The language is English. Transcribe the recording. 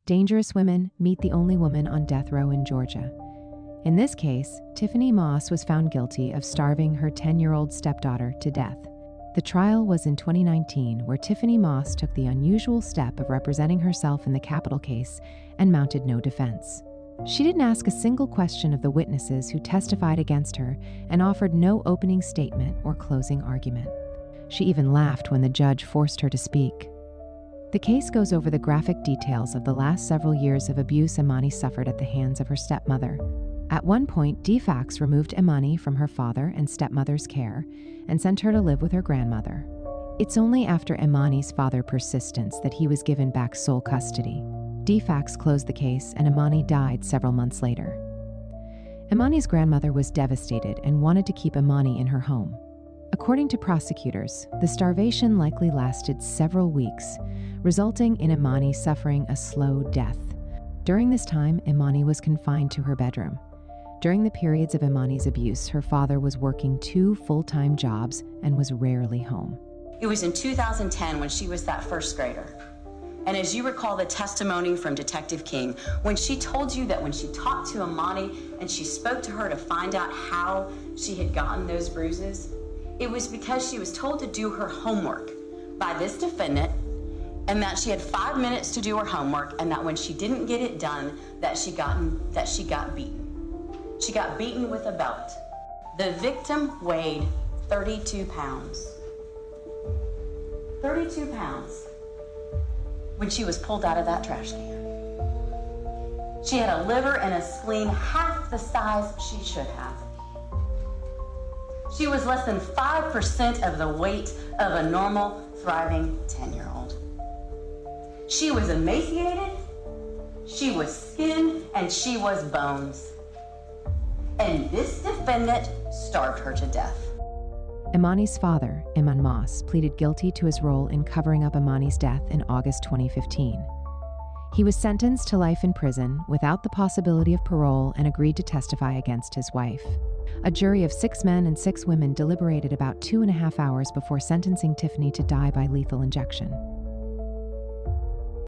Dangerous Women Meet the Only Woman on Death Row in Georgia. In this case, Tiffany Moss was found guilty of starving her 10-year-old stepdaughter to death. The trial was in 2019, where Tiffany Moss took the unusual step of representing herself in the capital case and mounted no defense. She didn't ask a single question of the witnesses who testified against her and offered no opening statement or closing argument. She even laughed when the judge forced her to speak. The case goes over the graphic details of the last several years of abuse Imani suffered at the hands of her stepmother. At one point, DFACS removed Imani from her father and stepmother's care and sent her to live with her grandmother. It's only after Imani's father's persistence that he was given back sole custody. DFACS closed the case and Imani died several months later. Imani's grandmother was devastated and wanted to keep Imani in her home. According to prosecutors, the starvation likely lasted several weeks, resulting in Imani suffering a slow death. During this time, Imani was confined to her bedroom. During the periods of Imani's abuse, her father was working 2 full-time jobs and was rarely home. It was in 2010 when she was that first grader. And as you recall the testimony from Detective King, when she told you that when she talked to Imani and she spoke to her to find out how she had gotten those bruises, it was because she was told to do her homework by this defendant, and that she had 5 minutes to do her homework, and that when she didn't get it done, that she got beaten. She got beaten with a belt. The victim weighed 32 pounds. 32 pounds when she was pulled out of that trash can. She had a liver and a spleen half the size she should have. She was less than 5% of the weight of a normal, thriving 10-year-old. She was emaciated, she was skin, and she was bones. And this defendant starved her to death. Imani's father, Iman Moss, pleaded guilty to his role in covering up Imani's death in August 2015. He was sentenced to life in prison without the possibility of parole and agreed to testify against his wife. A jury of 6 men and 6 women deliberated about 2.5 hours before sentencing Tiffany to die by lethal injection.